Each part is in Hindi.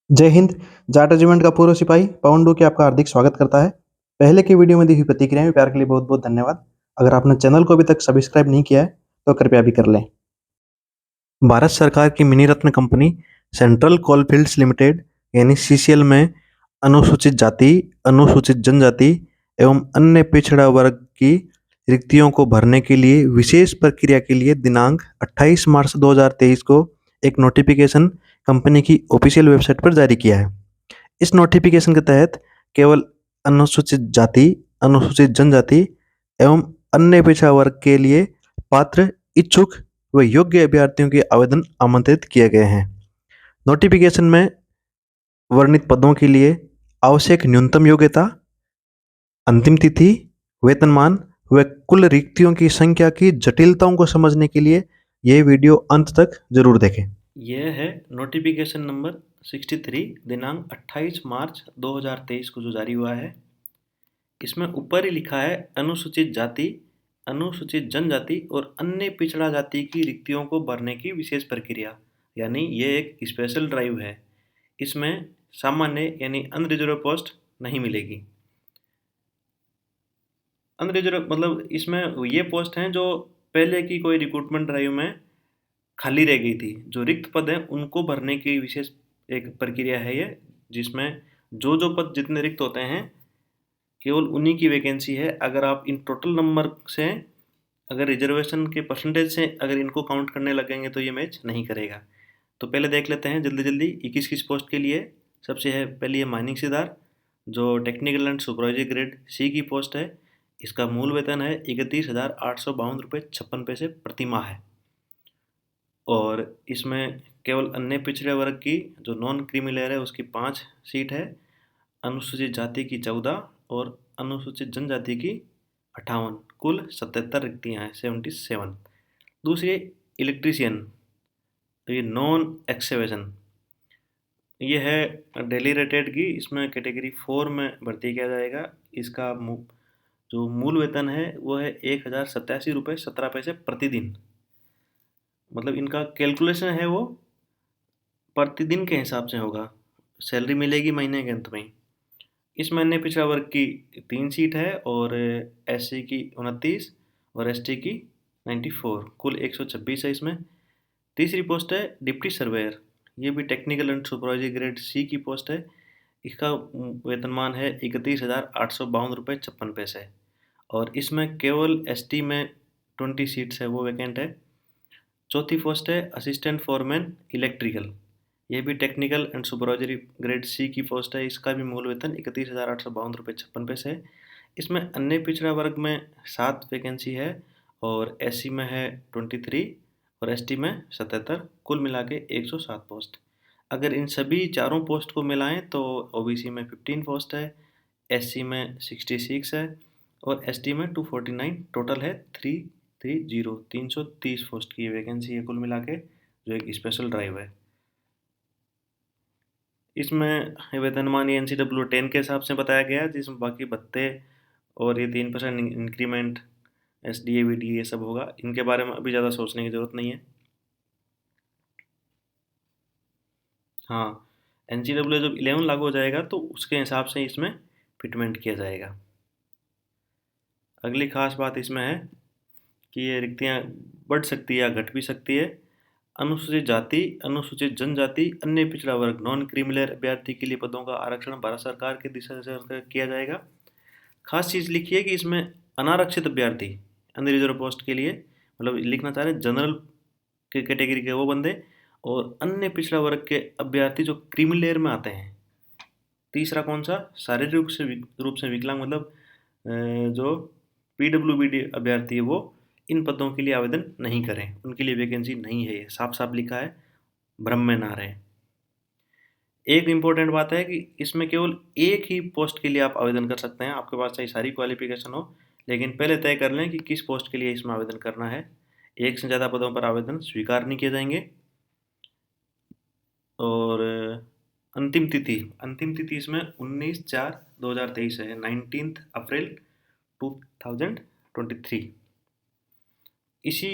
जय हिंद। जाट रेजिमेंट का पूर्व सिपाही पवन डू के आपका हार्दिक स्वागत करता है। पहले की वीडियो में दी हुई प्रतिक्रियाएं प्यार के लिए बहुत बहुत धन्यवाद। अगर आपने चैनल को अभी तक सब्सक्राइब नहीं किया है तो कृपया भी कर लें। भारत सरकार की मिनी रत्न कंपनी सेंट्रल कोलफील्ड्स लिमिटेड यानी सीसीएल में अनुसूचित जाति, अनुसूचित जनजाति एवं अन्य पिछड़ा वर्ग की रिक्तियों को भरने के लिए विशेष प्रक्रिया के लिए दिनांक 28 मार्च 2023 को एक नोटिफिकेशन कंपनी की ऑफिशियल वेबसाइट पर जारी किया है। इस नोटिफिकेशन के तहत केवल अनुसूचित जाति, अनुसूचित जनजाति एवं अन्य पिछड़ा वर्ग के लिए पात्र, इच्छुक व योग्य अभ्यर्थियों के आवेदन आमंत्रित किए गए हैं। नोटिफिकेशन में वर्णित पदों के लिए आवश्यक न्यूनतम योग्यता, अंतिम तिथि, वेतनमान व कुल रिक्तियों की संख्या की जटिलताओं को समझने के लिए यह वीडियो अंत तक जरूर देखें। यह है नोटिफिकेशन नंबर 63 दिनांक 28 मार्च 2023 को जो जारी हुआ है। इसमें ऊपर ही लिखा है अनुसूचित जाति, अनुसूचित जनजाति और अन्य पिछड़ा जाति की रिक्तियों को भरने की विशेष प्रक्रिया, यानी ये एक स्पेशल ड्राइव है। इसमें सामान्य यानी अनरिजर्व पोस्ट नहीं मिलेगी। अनरिजर्व मतलब इसमें ये पोस्ट हैं जो पहले की कोई रिक्रूटमेंट ड्राइव में खाली रह गई थी। जो रिक्त पद हैं उनको भरने की विशेष एक प्रक्रिया है ये, जिसमें जो पद जितने रिक्त होते हैं केवल उन्हीं की वैकेंसी है। अगर आप इन टोटल नंबर से, अगर रिजर्वेशन के परसेंटेज से अगर इनको काउंट करने लगेंगे तो ये मैच नहीं करेगा। तो पहले देख लेते हैं जल्दी जल्दी किस किस पोस्ट के लिए। सबसे है पहली है माइनिंग सीधार, जो technical and supervisory grade C की पोस्ट है। इसका मूल वेतन है 31,852 रुपये 56 पैसे प्रति माह है। और इसमें केवल अन्य पिछड़े वर्ग की जो नॉन क्रीमी लेयर है उसकी 5 सीट है, अनुसूचित जाति की 14 और अनुसूचित जनजाति की 58, कुल 77 रिक्तियाँ हैं, 77। दूसरी इलेक्ट्रीशियन, तो ये नॉन एक्सेवेशन, ये है डेली रेटेड की, इसमें कैटेगरी 4 में भर्ती किया जाएगा। इसका जो मूल वेतन है वो है 1,087 रुपये 17 पैसे प्रतिदिन। मतलब इनका कैलकुलेशन है वो प्रतिदिन के हिसाब से होगा, सैलरी मिलेगी महीने के अंत में। इस महीने पिछड़ा वर्ग की 3 सीट है और एससी की 29 और एसटी की 94, कुल 126 है इसमें। तीसरी पोस्ट है डिप्टी सर्वेयर, ये भी technical and supervisory grade C की पोस्ट है। इसका वेतनमान है 31,852 रुपये 56 पैसे और इसमें केवल एसटी में 20 सीट्स है, वो वैकेंट है। चौथी पोस्ट है असिस्टेंट फॉरमैन इलेक्ट्रिकल, ये भी technical and supervisory grade C की पोस्ट है। इसका भी मूल वेतन 31,852 रुपये 56 पैसे है। इसमें अन्य पिछड़ा वर्ग में 7 वैकेंसी है और एससी में है 23 और एसटी में 77, कुल मिला के 107 पोस्ट। अगर इन सभी चारों पोस्ट को मिलाएं तो ओबीसी में 15 पोस्ट है, एससी में 66 है और एसटी में 249, टोटल है 330 पोस्ट की वैकेंसी है कुल मिला के, जो एक स्पेशल ड्राइव है। इसमें वेतनमान NCW 10 के हिसाब से बताया गया है, जिसमें बाकी भत्ते और ये 3% इंक्रीमेंट, SDA VDA ये सब होगा। इनके बारे में अभी ज़्यादा सोचने की ज़रूरत नहीं है। हाँ, NCW जब 11 लागू हो जाएगा तो उसके हिसाब से इसमें फिटमेंट किया जाएगा। अगली खास बात इसमें है कि ये रिक्तियाँ बढ़ सकती है या घट भी सकती है। अनुसूचित जाति, अनुसूचित जनजाति, अन्य पिछड़ा वर्ग, नॉन क्रीमिलेयर अभ्यर्थी के लिए पदों का आरक्षण भारत सरकार के दिशा से किया जाएगा। खास चीज़ लिखी है कि इसमें अनारक्षित अभ्यर्थी, अनरिजर्व पोस्ट के लिए, मतलब लिखना चाह रहे हैं जनरल के कैटेगरी के वो बंदे और अन्य पिछड़ा वर्ग के अभ्यर्थी जो क्रीमी लेयर में आते हैं। तीसरा कौन सा, शारीरिक रूप से विकलांग, मतलब जो PWBD अभ्यर्थी है वो इन पदों के लिए आवेदन नहीं करें, उनके लिए वैकेंसी नहीं है। ये साफ साफ लिखा है, भ्रम में ना रहें। एक इम्पोर्टेंट बात है कि इसमें केवल एक ही पोस्ट के लिए आप आवेदन कर सकते हैं, आपके पास चाहे सारी क्वालिफिकेशन हो, लेकिन पहले तय कर लें कि किस पोस्ट के लिए इसमें आवेदन करना है। एक से ज़्यादा पदों पर आवेदन स्वीकार नहीं किए जाएंगे। और अंतिम तिथि इसमें 19/4/2023 है, 19 अप्रैल 2023। इसी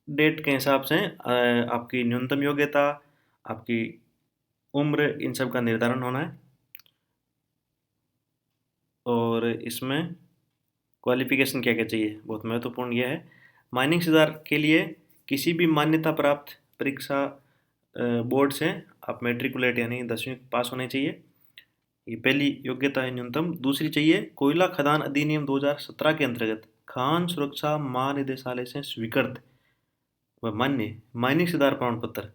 डेट के हिसाब से आपकी न्यूनतम योग्यता, आपकी उम्र, इन सब का निर्धारण होना है। और इसमें क्वालिफिकेशन क्या क्या चाहिए, बहुत महत्वपूर्ण यह है। माइनिंग सुधार के लिए किसी भी मान्यता प्राप्त परीक्षा बोर्ड से आप मेट्रिकुलेट यानी 10वीं पास होने चाहिए। ये पहली योग्यता है न्यूनतम। दूसरी चाहिए कोयला खदान अधिनियम 2017 के अंतर्गत खान सुरक्षा महानिदेशालय से स्वीकृत व मान्य माइनिंग सुधार प्रमाण पत्र,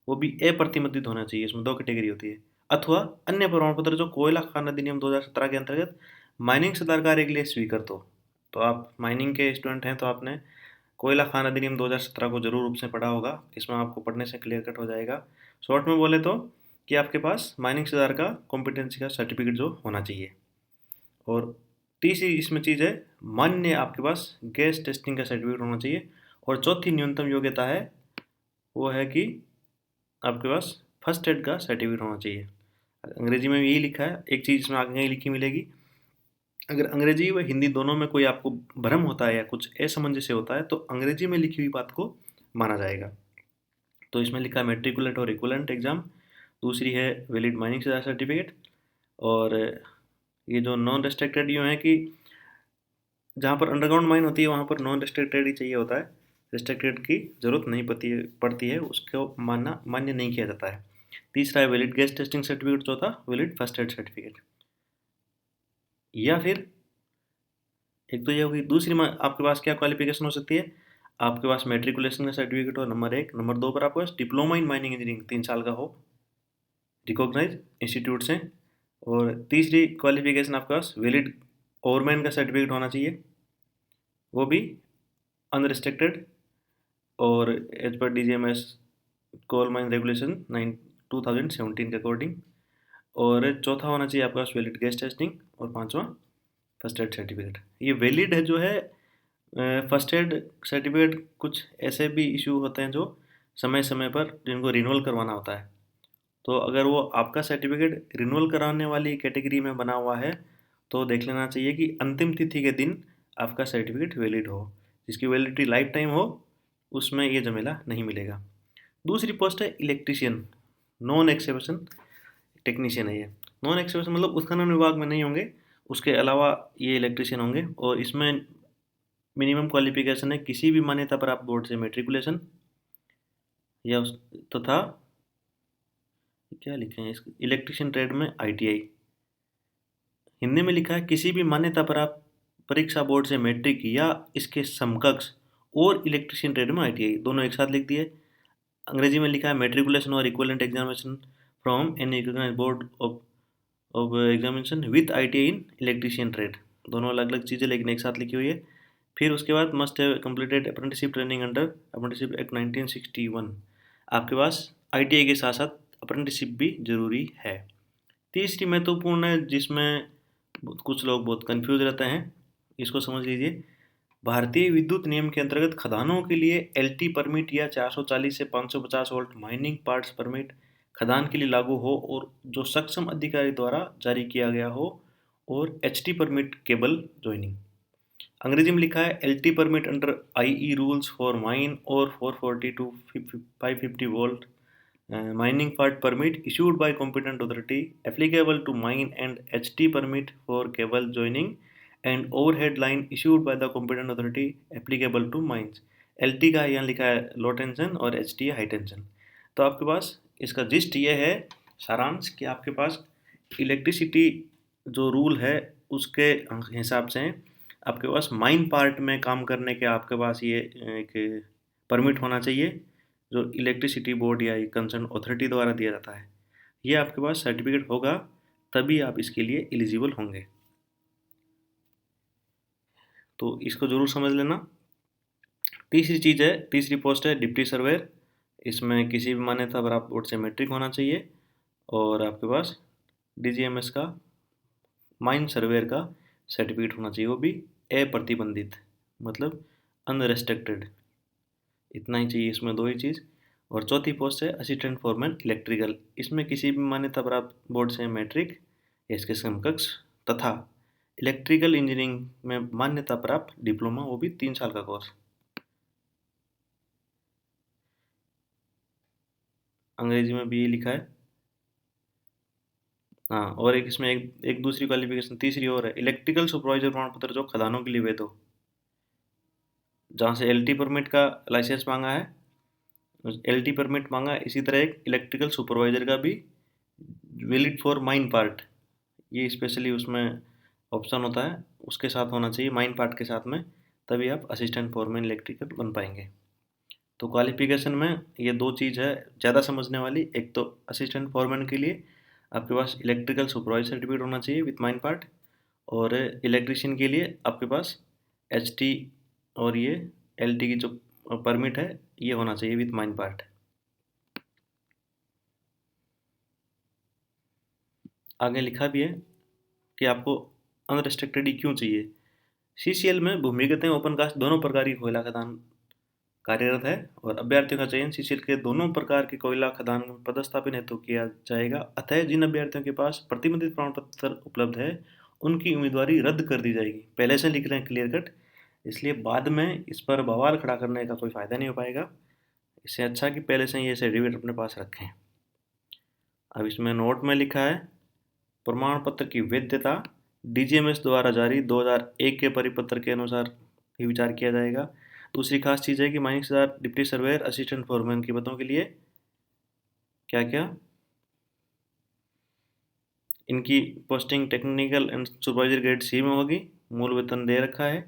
वो भी अप्रतिबंधित होना चाहिए। इसमें दो कैटेगरी होती है। अथवा अन्य प्रमाण पत्र जो कोयला खान अधिनियम 2017 के अंतर्गत माइनिंग सुधार कार्य के लिए स्वीकृत हो। तो आप माइनिंग के स्टूडेंट हैं तो आपने कोयला खान अधिनियम 2017 को जरूर रूप से पढ़ा होगा। इसमें आपको पढ़ने से क्लियर कट हो जाएगा। शॉर्ट में बोले तो कि आपके पास माइनिंग सुधार का कॉम्पिटेंसी का सर्टिफिकेट जो होना चाहिए। और तीसरी इसमें चीज़ है मान्य आपके पास गैस टेस्टिंग का सर्टिफिकेट होना चाहिए। और चौथी न्यूनतम योग्यता है वो है कि आपके पास फर्स्ट एड का सर्टिफिकेट होना चाहिए। अंग्रेजी में भी यही लिखा है। एक चीज़ इसमें आगे लिखी मिलेगी, अगर अंग्रेजी व हिंदी दोनों में कोई आपको भ्रम होता है या कुछ असमंजस्य होता है तो अंग्रेजी में लिखी हुई बात को माना जाएगा। तो इसमें लिखा है मेट्रिकुलेट और इक्वलेंट एग्जाम। दूसरी है वैलिड माइनिंग सर्टिफिकेट। और ये जो नॉन रेस्ट्रिक्टेड यूँ है कि जहाँ पर अंडरग्राउंड माइन होती है वहाँ पर नॉन रेस्ट्रिक्टेड ही चाहिए होता है। रेस्ट्रिक्टेड की जरूरत नहीं पड़ती है, उसको मान्य नहीं किया जाता है। तीसरा है वैलिड गैस टेस्टिंग सर्टिफिकेट। चौथा वैलिड फर्स्ट एड सर्टिफिकेट। या फिर एक तो ये होगी। दूसरी आपके पास क्या क्वालिफिकेशन हो सकती है, आपके पास मेट्रिकुलेशन का सर्टिफिकेट हो नंबर 1। नंबर 2 पर आपके पास डिप्लोमा इन माइनिंग इंजीनियरिंग 3 साल का हो रिकॉग्नाइज इंस्टीट्यूट से। और तीसरी क्वालिफिकेशन आपके पास वैलिड ओवरमैन का सर्टिफिकेट होना चाहिए, वो भी अनरिस्ट्रिक्टेड और as per DGMS coal mine regulation 2017 के अकॉर्डिंग। और चौथा होना चाहिए आपके पास वैलिड गैस टेस्टिंग। और पांचवा फर्स्ट एड सर्टिफिकेट। ये वैलिड है जो है फर्स्ट एड सर्टिफिकेट। कुछ ऐसे भी इशू होते हैं जो समय समय पर जिनको रिन्यूअल करवाना होता है। तो अगर वो आपका सर्टिफिकेट रिन्यूअल कराने वाली कैटेगरी में बना हुआ है तो देख लेना चाहिए कि अंतिम तिथि के दिन आपका सर्टिफिकेट वैलिड हो। जिसकी वैलिडिटी लाइफ टाइम हो उसमें ये झमेला नहीं मिलेगा। दूसरी पोस्ट है इलेक्ट्रीशियन नॉन एक्सेवेशन टेक्नीशियन है। ये नॉन एक्सेवेशन मतलब उत्खनन विभाग में नहीं होंगे, उसके अलावा ये इलेक्ट्रीशियन होंगे। और इसमें मिनिमम क्वालिफिकेशन है किसी भी मान्यता प्राप्त बोर्ड से मेट्रिकुलेशन या तथा क्या लिखे हैं इसके इलेक्ट्रीशियन ट्रेड में ITI। हिंदी में लिखा है किसी भी मान्यता प्राप्त परीक्षा बोर्ड से मैट्रिक या इसके समकक्ष और इलेक्ट्रीशियन ट्रेड में ITI, दोनों एक साथ लिख दिए। अंग्रेजी में लिखा है मेट्रिकुलेशन और equivalent examination from any recognised board of examination with ITI in electrician trade. दोनों अलग अलग चीज़ें लेकिन एक साथ लिखी हुई है। फिर उसके बाद must have completed apprenticeship training under apprenticeship act 1961। आपके पास ITI के साथ साथ अप्रेंटिसशिप भी जरूरी है। तीसरी महत्वपूर्ण है जिसमें कुछ लोग बहुत कंफ्यूज रहते हैं, इसको समझ लीजिए। भारतीय विद्युत नियम के अंतर्गत खदानों के लिए LT परमिट या 440 से 550 वोल्ट माइनिंग पार्ट्स परमिट खदान के लिए लागू हो और जो सक्षम अधिकारी द्वारा जारी किया गया हो। और HT परमिट केबल ज्वाइनिंग। अंग्रेजी में लिखा है LT permit under IE rules for mine और 440 to 550 volt mining part permit issued by competent authority applicable to mine and HT permit for cable joining and overhead line issued by the competent authority applicable to mines। LT का यहाँ लिखा है लो टेंशन और HT है हाई टेंशन। तो आपके पास इसका जिस्ट ये है सारांश कि आपके पास इलेक्ट्रिसिटी जो रूल है उसके हिसाब से आपके पास माइन पार्ट में काम करने के आपके पास ये एक परमिट होना चाहिए जो इलेक्ट्रिसिटी बोर्ड या कंसर्न अथॉरिटी द्वारा दिया जाता है। ये आपके पास सर्टिफिकेट होगा तभी आप इसके लिए एलिजिबल होंगे। तो इसको ज़रूर समझ लेना। तीसरी चीज़ है, तीसरी पोस्ट है डिप्टी सर्वेयर। इसमें किसी भी मान्यता प्राप्त बोर्ड से मैट्रिक होना चाहिए और आपके पास DGMS का माइन सर्वेयर का सर्टिफिकेट होना चाहिए, वो भी अप्रतिबंधित मतलब अनरेस्ट्रिक्टेड। इतना ही चाहिए इसमें, दो ही चीज़। और चौथी पोस्ट है असिस्टेंट फॉरमैन इलेक्ट्रिकल। इसमें किसी भी मान्यता प्राप्त बोर्ड से मैट्रिक या इसके समकक्ष तथा इलेक्ट्रिकल इंजीनियरिंग में मान्यता प्राप्त डिप्लोमा, वो भी 3 साल का कोर्स। अंग्रेजी में भी ये लिखा है हाँ, और एक इसमें एक दूसरी क्वालिफिकेशन तीसरी और है, इलेक्ट्रिकल सुपरवाइजर प्रमाण पत्र जो खदानों के लिए वैध हो। जहाँ से एलटी परमिट का लाइसेंस मांगा है, एलटी परमिट मांगा है, इसी तरह एक इलेक्ट्रिकल सुपरवाइजर का भी वैलिड फॉर माइन पार्ट, ये स्पेशली उसमें ऑप्शन होता है, उसके साथ होना चाहिए, माइन पार्ट के साथ में, तभी आप असिस्टेंट फोरमैन इलेक्ट्रिकल बन पाएंगे। तो क्वालिफिकेशन में ये दो चीज़ है ज़्यादा समझने वाली। एक तो असिस्टेंट फोरमैन के लिए आपके पास इलेक्ट्रिकल सुपरवाइजर सर्टिफिकेट होना चाहिए विथ माइन पार्ट, और इलेक्ट्रिशियन के लिए आपके पास एचटी और ये एलटी की जो परमिट है ये होना चाहिए विथ माइन पार्ट। आगे लिखा भी है कि आपको अनरिस्ट्रिक्टेड ही क्यों चाहिए। सीसीएल में भूमिगत एवं ओपन कास्ट दोनों प्रकार की कोयला खदान कार्यरत है, और अभ्यर्थियों का चयन सीसीएल के दोनों प्रकार के कोयला खदान में पदस्थापन हेतु किया जाएगा। अतः जिन अभ्यर्थियों के पास प्रतिबंधित प्रमाण पत्र उपलब्ध है उनकी उम्मीदवारी रद्द कर दी जाएगी। पहले से लिख रहे हैं क्लियर कट, इसलिए बाद में इस पर बवाल खड़ा करने का कोई फ़ायदा नहीं हो पाएगा। इससे अच्छा कि पहले से ये सर्टिफिकेट अपने पास रखें। अब इसमें नोट में लिखा है, प्रमाण पत्र की वैधता डीजीएमएस द्वारा जारी 2001 के परिपत्र के अनुसार ही विचार किया जाएगा। दूसरी खास चीज़ है कि mining sardar deputy surveyor assistant foreman के पदों के लिए क्या क्या इनकी posting technical and supervisor grade C में होगी। मूल वेतन दे रखा है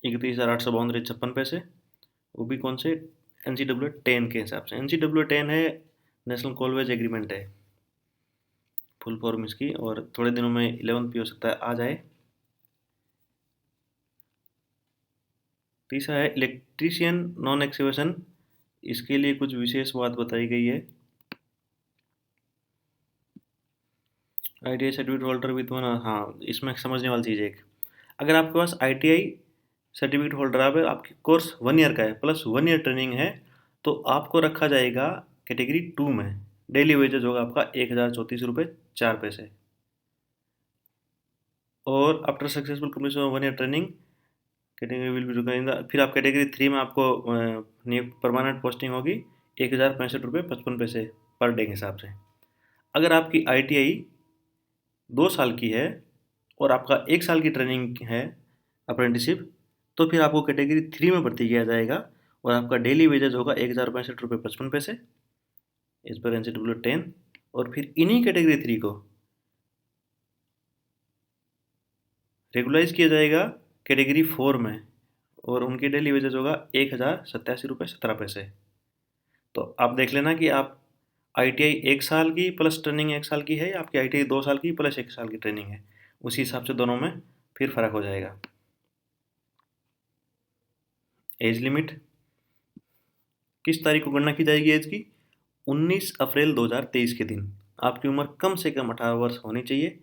31,852.56 वो भी कौन से, NCW 10 के हिसाब से। NCW 10 है नेशनल कॉलवेज एग्रीमेंट है फुल फॉर्म इसकी, और थोड़े दिनों में 11th भी हो सकता है आ जाए। तीसरा है इलेक्ट्रीशियन नॉन एक्सकेवेशन, इसके लिए कुछ विशेष बात बताई गई है। ITI certificate holder with one, हाँ इसमें समझने वाली चीज़ है एक, अगर आपके पास ITI सर्टिफिकेट होल्डर है, आपकी कोर्स 1 ईयर का है प्लस 1 ईयर ट्रेनिंग है, तो आपको रखा जाएगा कैटेगरी 2 में। डेली वेजेज होगा आपका 1,034 रुपये 4 पैसे, और after successful completion of 1 year training category will be recognised. फिर आप कैटेगरी 3 में आपको परमानेंट पोस्टिंग होगी 1,065 रुपये 55 पैसे पर डे के हिसाब से। अगर आपकी ITI 2 साल की है और आपका 1 साल की ट्रेनिंग है अप्रेंटिसिप, तो फिर आपको कैटेगरी 3 में भर्ती किया जाएगा, और आपका डेली वेजेज होगा 1,065 रुपये 55 पैसे इस पर NCW 10। और फिर इन्हीं कैटेगरी 3 को रेगुलाइज किया जाएगा कैटेगरी 4 में, और उनकी डेली वेजेज होगा 1,087 रुपये 17 पैसे। तो आप देख लेना कि आप ITI 1 साल की प्लस ट्रेनिंग 1 साल की है, या आपकी ITI 2 साल की प्लस 1 साल की ट्रेनिंग है, उसी हिसाब से दोनों में फिर फर्क हो जाएगा। एज लिमिट किस तारीख को गणना की जाएगी एज की? 19 अप्रैल 2023 के दिन आपकी उम्र कम से कम 18 वर्ष होनी चाहिए।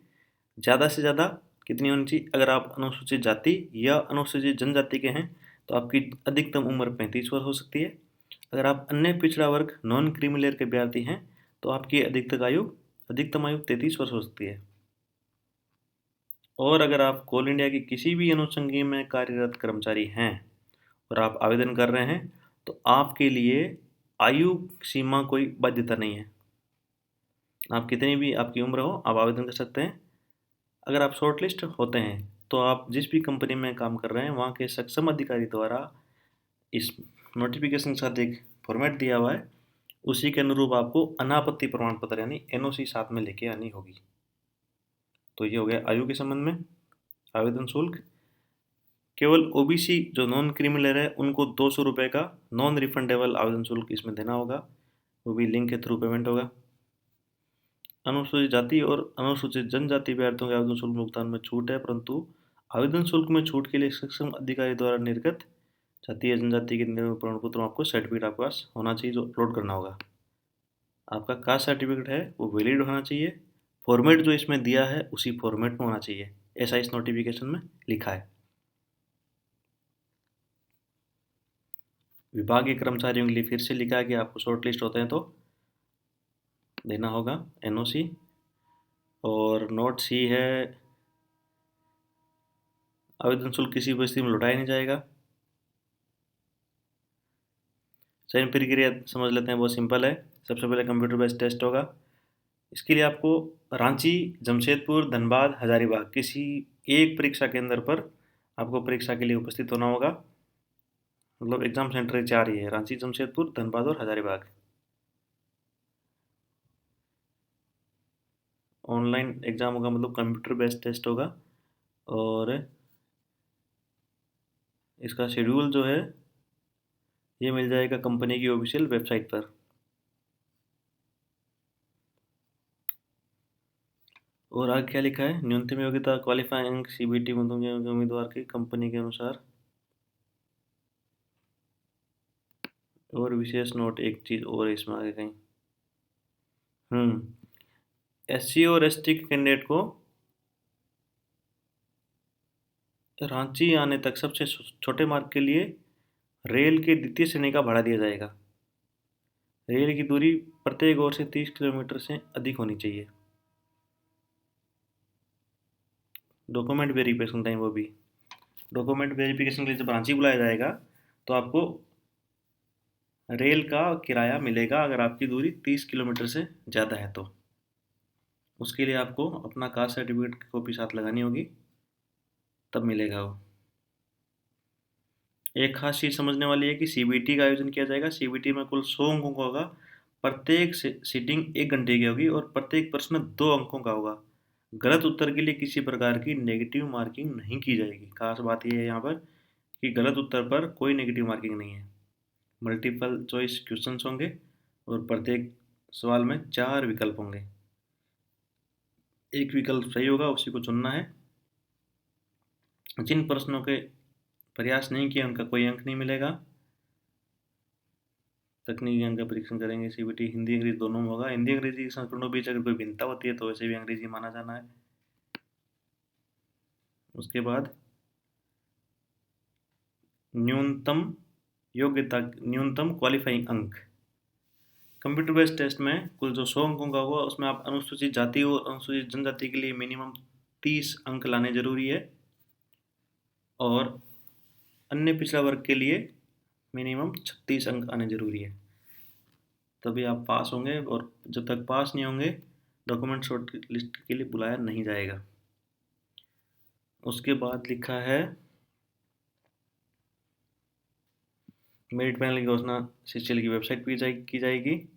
ज़्यादा से ज़्यादा कितनी होनी चाहिए? अगर आप अनुसूचित जाति या अनुसूचित जनजाति के हैं तो आपकी अधिकतम उम्र 35 वर्ष हो सकती है। अगर आप अन्य पिछड़ा वर्ग नॉन क्रीमी लेयर के अभ्यर्थी हैं तो आपकी अधिकतम आयु 33 वर्ष हो सकती है। और अगर आप कोल इंडिया की किसी भी अनुषंगी में कार्यरत कर्मचारी हैं और आप आवेदन कर रहे हैं तो आपके लिए आयु सीमा कोई बाध्यता नहीं है। आप कितनी भी आपकी उम्र हो आप आवेदन कर सकते हैं। अगर आप शॉर्टलिस्ट होते हैं तो आप जिस भी कंपनी में काम कर रहे हैं वहाँ के सक्षम अधिकारी द्वारा इस नोटिफिकेशन के साथ एक फॉर्मेट दिया हुआ है, उसी के अनुरूप आपको अनापत्ति प्रमाण पत्र यानी NOC साथ में लेके आनी होगी। तो ये हो गया आयु के संबंध में। आवेदन शुल्क केवल OBC जो नॉन क्रिमिनल है उनको 200 रुपये का नॉन रिफंडेबल आवेदन शुल्क इसमें देना होगा, वो भी लिंक के थ्रू पेमेंट होगा। अनुसूचित जाति और अनुसूचित जनजाति अभ्यर्थियों के आवेदन शुल्क भुगतान में छूट है, परंतु आवेदन शुल्क में छूट के लिए सक्षम अधिकारी द्वारा निर्गत जाति या जनजाति के प्रमाण पत्र आपको सर्टिफिकेट आपके पास होना चाहिए जो अपलोड करना होगा। आपका कास्ट सर्टिफिकेट है वो वैलिड होना चाहिए, फॉर्मेट जो इसमें दिया है उसी फॉर्मेट में होना चाहिए, ऐसा इस नोटिफिकेशन में लिखा है। विभागीय कर्मचारियों के लिए फिर से लिखा है कि आपको शॉर्ट लिस्ट होते हैं तो देना होगा NOC। और नोट C है आवेदन शुल्क किसी परिस्थिति में लौटाया नहीं जाएगा। चयन प्रक्रिया समझ लेते हैं, बहुत सिंपल है। सबसे पहले कंप्यूटर बेस्ड टेस्ट होगा, इसके लिए आपको रांची, जमशेदपुर, धनबाद, हजारीबाग किसी एक परीक्षा केंद्र पर आपको परीक्षा के लिए उपस्थित होना होगा। मतलब एग्जाम सेंटर 4 ही है, रांची, जमशेदपुर, धनबाद और हजारीबाग। ऑनलाइन एग्जाम होगा, मतलब कंप्यूटर बेस्ड टेस्ट होगा। और इसका शेड्यूल जो है ये मिल जाएगा कंपनी की ऑफिशियल वेबसाइट पर। और आगे क्या लिखा है, न्यूनतम योग्यता क्वालिफाइंग अंक सीबीटी मतलब उम्मीदवार की कंपनी के अनुसार। और विशेष नोट, एक चीज़ और है इसमें आगे कहीं, एससी और एसटी के कैंडिडेट को रांची आने तक सबसे छोटे मार्ग के लिए रेल के द्वितीय श्रेणी का भाड़ा दिया जाएगा। रेल की दूरी प्रत्येक ओर से 30 किलोमीटर से अधिक होनी चाहिए। डॉक्यूमेंट वेरिफिकेशन टाइम, वो भी डॉक्यूमेंट वेरिफिकेशन के लिए जब रांची बुलाया जाएगा तो आपको रेल का किराया मिलेगा अगर आपकी दूरी 30 किलोमीटर से ज़्यादा है तो। उसके लिए आपको अपना कास्ट सर्टिफिकेट की कॉपी साथ लगानी होगी, तब मिलेगा वो। एक खास चीज़ समझने वाली है कि सीबीटी का आयोजन किया जाएगा। सीबीटी में कुल 100 अंकों का होगा। प्रत्येक सीटिंग 1 घंटे की होगी और प्रत्येक प्रश्न 2 अंकों का होगा। गलत उत्तर के लिए किसी प्रकार की नेगेटिव मार्किंग नहीं की जाएगी। खास बात यह है यहाँ पर कि गलत उत्तर पर कोई नेगेटिव मार्किंग नहीं है। मल्टीपल चॉइस क्वेश्चंस होंगे और प्रत्येक सवाल में 4 विकल्प होंगे। एक विकल्प सही होगा, उसी को चुनना है। जिन प्रश्नों के प्रयास नहीं किया उनका कोई अंक नहीं मिलेगा। तकनीकी अंक का परीक्षण करेंगे। सीबीटी हिंदी अंग्रेजी दोनों में होगा। हिंदी अंग्रेजी संस्करणों के बीच अगर कोई भिन्नता होती है तो वैसे भी अंग्रेजी माना जाना है। उसके बाद न्यूनतम योग्यता, न्यूनतम क्वालिफाइंग अंक। कंप्यूटर बेस्ड टेस्ट में कुल जो 100 अंकों का होगा उसमें आप अनुसूचित जाति और अनुसूचित जनजाति के लिए मिनिमम 30 अंक लाने जरूरी है और अन्य पिछड़ा वर्ग के लिए मिनिमम 36 अंक आने जरूरी है, तभी आप पास होंगे। और जब तक पास नहीं होंगे डॉक्यूमेंट शॉर्ट लिस्ट के लिए बुलाया नहीं जाएगा। उसके बाद लिखा है मेरिट पैनल की घोषणा सीसीएल की वेबसाइट पर की जाएगी।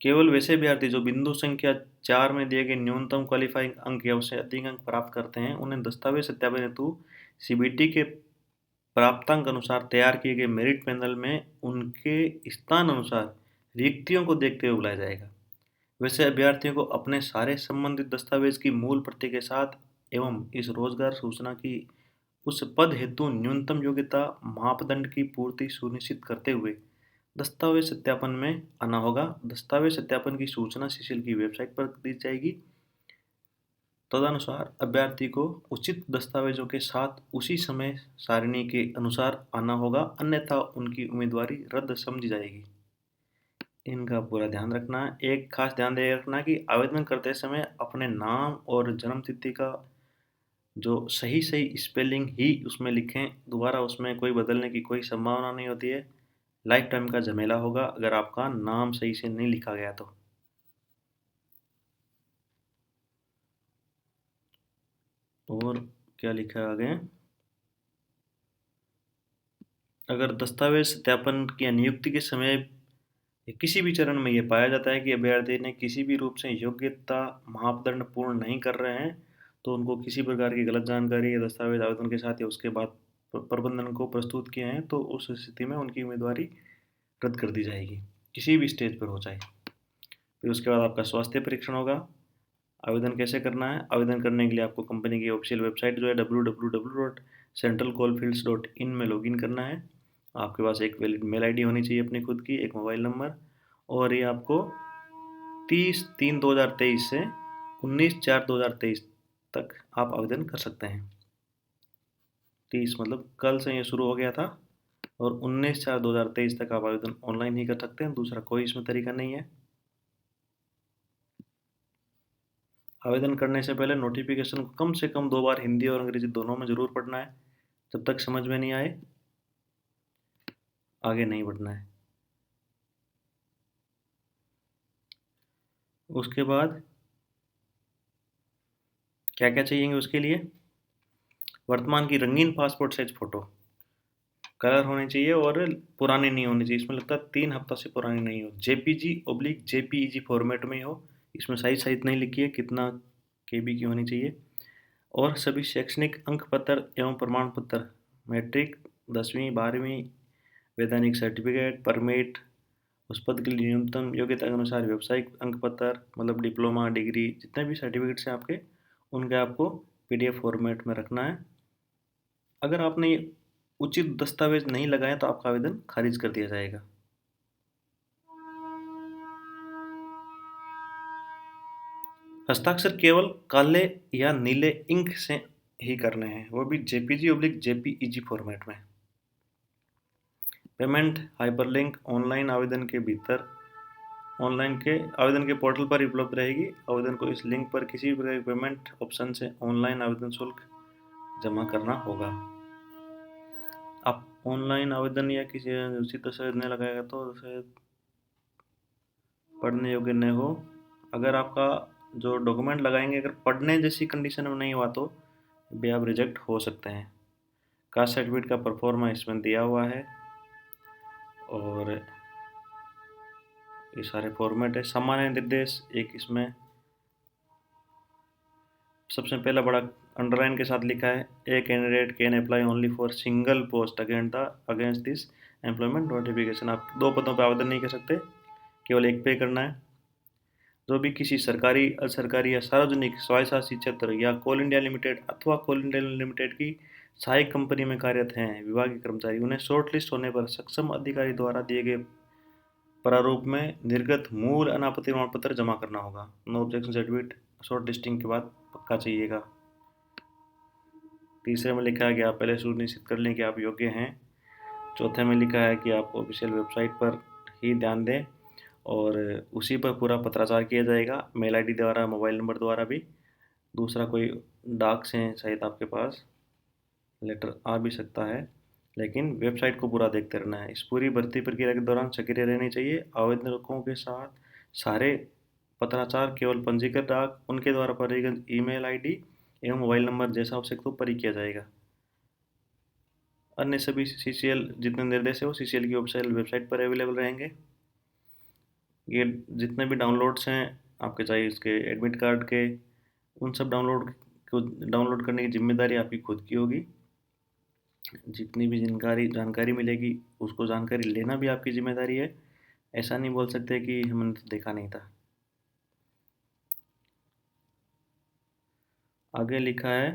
केवल वैसे अभ्यर्थी जो बिंदु संख्या 4 में दिए गए न्यूनतम क्वालिफाइंग अंक या उससे अधिक अंक प्राप्त करते हैं उन्हें दस्तावेज सत्यापन हेतु सीबीटी के प्राप्तांक अनुसार तैयार किए गए मेरिट पैनल में उनके स्थान अनुसार रिक्तियों को देखते हुए बुलाया जाएगा। वैसे अभ्यर्थियों को अपने सारे संबंधित दस्तावेज की मूल प्रति के साथ एवं इस रोजगार सूचना की उस पद हेतु न्यूनतम योग्यता मापदंड की पूर्ति सुनिश्चित करते हुए दस्तावेज सत्यापन में आना होगा। दस्तावेज सत्यापन की सूचना सीसीएल की वेबसाइट पर दी जाएगी। तदनुसार अभ्यर्थी को उचित दस्तावेजों के साथ उसी समय सारिणी के अनुसार आना होगा, अन्यथा उनकी उम्मीदवारी रद्द समझी जाएगी। इनका पूरा ध्यान रखना है। एक खास ध्यान दे रखना कि आवेदन करते समय अपने नाम और जन्म तिथि का जो सही स्पेलिंग ही उसमें लिखें। दोबारा उसमें कोई बदलने की कोई संभावना नहीं होती है। लाइफ टाइम का झमेला होगा अगर आपका नाम सही से नहीं लिखा गया तो। और क्या लिखा है आगे, अगर दस्तावेज सत्यापन की नियुक्ति के समय या किसी भी चरण में यह पाया जाता है कि अभ्यर्थी ने किसी भी रूप से योग्यता मापदंड पूर्ण नहीं कर रहे हैं तो उनको किसी प्रकार की गलत जानकारी या दस्तावेज आवेदन के साथ या उसके बाद प्रबंधन को प्रस्तुत किए हैं तो उस स्थिति में उनकी उम्मीदवारी रद्द कर दी जाएगी, किसी भी स्टेज पर हो जाए। फिर उसके बाद आपका स्वास्थ्य परीक्षण होगा। आवेदन कैसे करना है, आवेदन करने के लिए आपको कंपनी की ऑफिशियल वेबसाइट जो है www.centralcoalfields.in में लॉगिन करना है। आपके पास एक वैलिड मेल आईडी होनी चाहिए अपनी खुद की, एक मोबाइल नंबर, और ये आपको 30/3/2023 से 19/4/2023 तक आप आवेदन कर सकते हैं। 30 मतलब कल से ये शुरू हो गया था और 19/4/2023 तक आप आवेदन ऑनलाइन ही कर सकते हैं, दूसरा कोई इसमें तरीका नहीं है। आवेदन करने से पहले नोटिफिकेशन को कम से कम 2 बार हिंदी और अंग्रेजी दोनों में ज़रूर पढ़ना है। जब तक समझ में नहीं आए आगे नहीं बढ़ना है। उसके बाद क्या क्या चाहिएंगे उसके लिए? वर्तमान की रंगीन पासपोर्ट साइज फ़ोटो, कलर होनी चाहिए और पुरानी नहीं होनी चाहिए। इसमें लगता है 3 हफ्ता से पुरानी नहीं हो, जेपीजी ओब्लिक जेपीईजी फॉर्मेट में ही हो। इसमें साइज नहीं लिखी है कितना केबी की होनी चाहिए। और सभी शैक्षणिक अंक पत्र एवं प्रमाण पत्र, मैट्रिक, 10वीं 12वीं, वैधानिक सर्टिफिकेट, परमिट, उस पद के लिए न्यूनतम योग्यता के अनुसार व्यावसायिक अंक पत्र, मतलब डिप्लोमा, डिग्री, जितने भी सर्टिफिकेट्स हैं आपके, उनके आपको पीडीएफ फॉर्मेट में रखना है। अगर आपने उचित दस्तावेज नहीं लगाए तो आपका आवेदन खारिज कर दिया जाएगा। हस्ताक्षर केवल काले या नीले इंक से ही करने हैं, वो भी जेपीजी ओब्लिक जेपीईजी फॉर्मेट में। पेमेंट हाइपरलिंक ऑनलाइन आवेदन के भीतर ऑनलाइन के आवेदन के पोर्टल पर उपलब्ध रहेगी। आवेदन को इस लिंक पर किसी भी प्रकार के पेमेंट ऑप्शन से ऑनलाइन आवेदन शुल्क जमा करना होगा। आप ऑनलाइन आवेदन या किसी उचित दस्तावेज नहीं लगाएगा तो शायद पढ़ने योग्य न हो। अगर आपका जो डॉक्यूमेंट लगाएंगे अगर पढ़ने जैसी कंडीशन में नहीं हुआ तो भी आप रिजेक्ट हो सकते हैं। कास्ट सर्टिफिकेट का परफॉर्मा इसमें दिया हुआ है और ये सारे फॉर्मेट है। सामान्य निर्देश एक इसमें सबसे पहला बड़ा अंडरलाइन के साथ लिखा है, a candidate can apply only for single post against this employment notification. आप 2 पदों पर आवेदन नहीं कर सकते, केवल एक पे करना है। जो भी किसी सरकारी, असरकारी या सार्वजनिक स्वायत्तशासी क्षेत्र या कोल इंडिया लिमिटेड अथवा कोल इंडिया लिमिटेड की सहायक कंपनी में कार्यरत हैं विभागीय कर्मचारी, उन्हें शॉर्ट लिस्ट होने पर सक्षम अधिकारी द्वारा दिए गए प्रारूप में निर्गत मूल अनापत्ति प्रमाण पत्र जमा करना होगा। No objection certificate shortlisting के बाद पक्का चाहिएगा। तीसरे में लिखा है कि आप पहले सुनिश्चित कर लें कि आप योग्य हैं। चौथे में लिखा है कि आप ऑफिशियल वेबसाइट पर ही ध्यान दें और उसी पर पूरा पत्राचार किया जाएगा, मेल आईडी द्वारा, मोबाइल नंबर द्वारा भी। दूसरा कोई डाक से शायद आपके पास लेटर आ भी सकता है, लेकिन वेबसाइट को पूरा देखते रहना है। इस पूरी भर्ती प्रक्रिया के दौरान सक्रिय रहनी चाहिए। आवेदकों के साथ सारे पत्राचार केवल पंजीकृत डाक उनके द्वारा परिगणित ईमेल आईडी एवं मोबाइल नंबर जैसा आवश्यक तो पर ही किया जाएगा। अन्य सभी सीसीएल जितने निर्देश है वो सीसीएल की ऑफिशियल वेबसाइट पर अवेलेबल रहेंगे। ये जितने भी डाउनलोड्स हैं आपके, चाहे इसके एडमिट कार्ड के, उन सब डाउनलोड करने की जिम्मेदारी आपकी खुद की होगी। जितनी भी जानकारी मिलेगी उसको जानकारी लेना भी आपकी जिम्मेदारी है। ऐसा नहीं बोल सकते कि हमने तो देखा नहीं था। आगे लिखा है,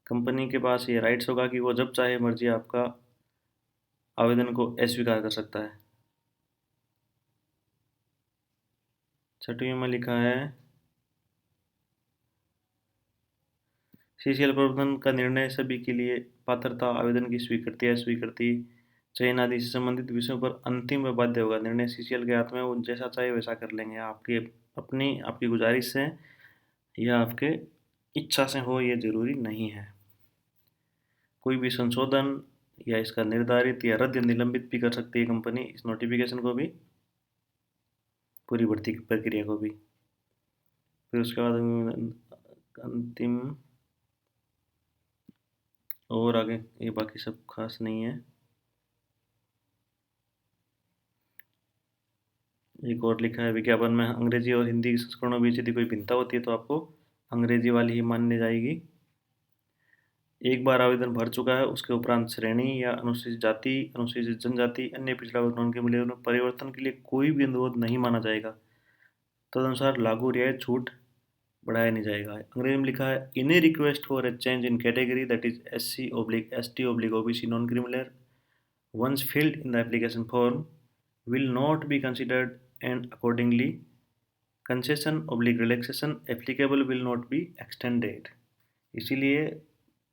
कंपनी के पास ये राइट्स होगा कि वो जब चाहे मर्जी आपका आवेदन को अस्वीकार कर सकता है। छठवीं में लिखा है, सीसीएल प्रबंधन का निर्णय सभी के लिए पात्रता, आवेदन की स्वीकृति, अस्वीकृति, चयन आदि से संबंधित विषयों पर अंतिम व बाध्य होगा। निर्णय सीसीएल के हाथ में, वो जैसा चाहे वैसा कर लेंगे। आपकी गुजारिश से या आपके इच्छा से हो ये जरूरी नहीं है। कोई भी संशोधन या इसका निर्धारित या रद्द या निलंबित भी कर सकती है कंपनी, इस नोटिफिकेशन को भी, पूरी भर्ती प्रक्रिया को भी। फिर उसके बाद अंतिम और आगे ये बाकी सब खास नहीं है। एक और लिखा है, विज्ञापन में अंग्रेजी और हिंदी संस्करणों बीच यदि कोई भिन्नता होती है तो आपको अंग्रेजी वाली ही माननी जाएगी। एक बार आवेदन भर चुका है उसके उपरांत श्रेणी या अनुसूचित जाति, अनुसूचित जनजाति, अन्य पिछड़ा वर्ग नॉन क्रीमी लेयर में परिवर्तन के लिए कोई भी अनुरोध नहीं माना जाएगा। तदनुसार लागू रियायत छूट बढ़ाया नहीं जाएगा। अंग्रेजी में लिखा है, in a request for a change in category that is SC/ST/OBC non creamy layer once filled in the application form will not be considered and accordingly concession/relaxation applicable will not be extended। इसीलिए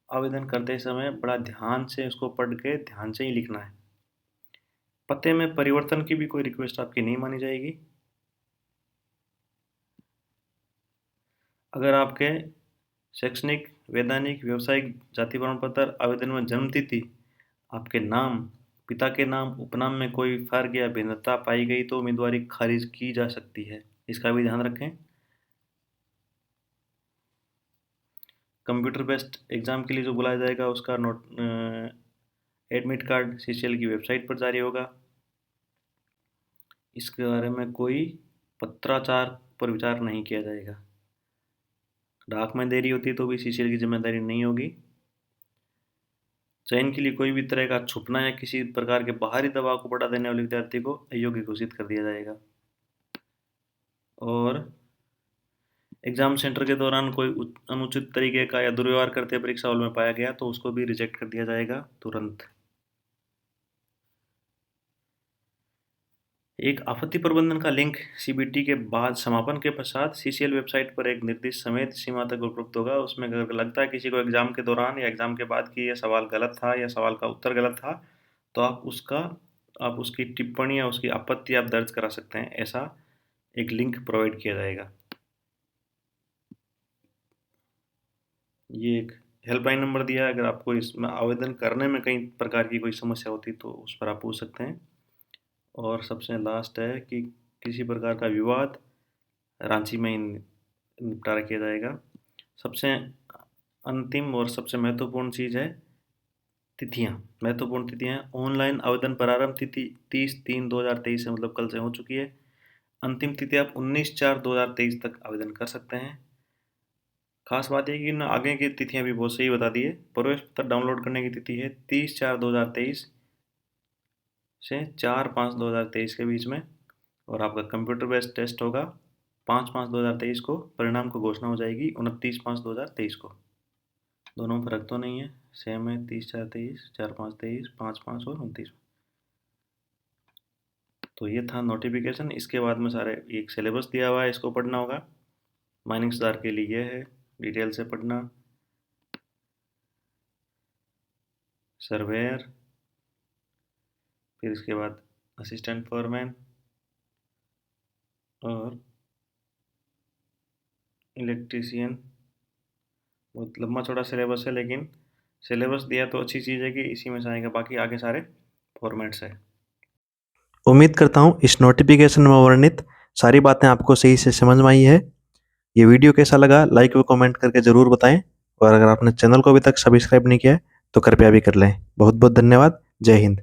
आवेदन करते समय बड़ा ध्यान से उसको पढ़ के ध्यान से ही लिखना है। पते में परिवर्तन की भी कोई रिक्वेस्ट आपकी नहीं मानी जाएगी। अगर आपके शैक्षणिक, वैधानिक, व्यावसायिक, जाति प्रमाण पत्र, आवेदन में जन्म तिथि, आपके नाम, पिता के नाम, उपनाम में कोई फर्क या भिन्नता पाई गई तो उम्मीदवारी खारिज की जा सकती है। इसका भी ध्यान रखें। कंप्यूटर बेस्ड एग्ज़ाम के लिए जो बुलाया जाएगा उसका एडमिट कार्ड CCL की वेबसाइट पर जारी होगा। इसके बारे में कोई पत्राचार पर विचार नहीं किया जाएगा। डाक में देरी होती है तो भी CCL की जिम्मेदारी नहीं होगी। चयन के लिए कोई भी तरह का छुपना या किसी प्रकार के बाहरी दबाव को बढ़ा देने वाले विद्यार्थी को अयोग्य घोषित कर दिया जाएगा। और एग्ज़ाम सेंटर के दौरान कोई अनुचित तरीके का या दुर्व्यवहार करते परीक्षा हॉल में पाया गया तो उसको भी रिजेक्ट कर दिया जाएगा तुरंत। एक आपत्ति प्रबंधन का लिंक CBT के बाद समापन के पश्चात CCL वेबसाइट पर एक निर्दिष्ट समय सीमा तक उपलब्ध होगा। उसमें अगर लगता है किसी को एग्ज़ाम के दौरान या एग्ज़ाम के बाद कि यह सवाल गलत था या सवाल का उत्तर गलत था, तो आप उसकी टिप्पणी या उसकी आपत्ति आप दर्ज करा सकते हैं। ऐसा एक लिंक प्रोवाइड किया जाएगा। ये एक हेल्पलाइन नंबर दिया है, अगर आपको इसमें आवेदन करने में कई प्रकार की कोई समस्या होती तो उस पर आप पूछ सकते हैं। और सबसे लास्ट है कि किसी प्रकार का विवाद रांची में निपटारा किया जाएगा। सबसे अंतिम और सबसे महत्वपूर्ण चीज़ है तिथियाँ। महत्वपूर्ण तिथियाँ ऑनलाइन आवेदन प्रारंभ तिथि 30/3/2023 से मतलब कल से हो चुकी है। अंतिम तिथि आप 19/4/2023 तक आवेदन कर सकते हैं। खास बात यह कि आगे की तिथियाँ भी बहुत सही बता दी है। प्रवेश पत्र डाउनलोड करने की तिथि है 30/4/2023 से 4/5/2023 के बीच में। और आपका कंप्यूटर बेस्ड टेस्ट होगा 5/5/2023 को। परिणाम को घोषणा हो जाएगी 29/5/2023 को। दोनों में फर्क तो नहीं है, सेम है। 30/4/23, 4/5/23, 5/5 और 29। तो ये था नोटिफिकेशन। इसके बाद में सारे एक सिलेबस दिया हुआ है, इसको पढ़ना होगा। माइनिंग सुधार के लिए ये है, डिटेल से पढ़ना। सर्वेयर, फिर इसके बाद असिस्टेंट फोरमैन और इलेक्ट्रीशियन। बहुत लंबा चौड़ा सिलेबस है, लेकिन सिलेबस दिया तो अच्छी चीज़ है कि इसी में से आएगा। बाकी आगे सारे फॉर्मेट्स है। उम्मीद करता हूँ इस नोटिफिकेशन में वर्णित सारी बातें आपको सही से समझ में आई है। ये वीडियो कैसा लगा लाइक व कमेंट करके ज़रूर बताएं। और अगर आपने चैनल को अभी तक सब्सक्राइब नहीं किया है तो कृपया भी कर लें। बहुत बहुत धन्यवाद। जय हिंद।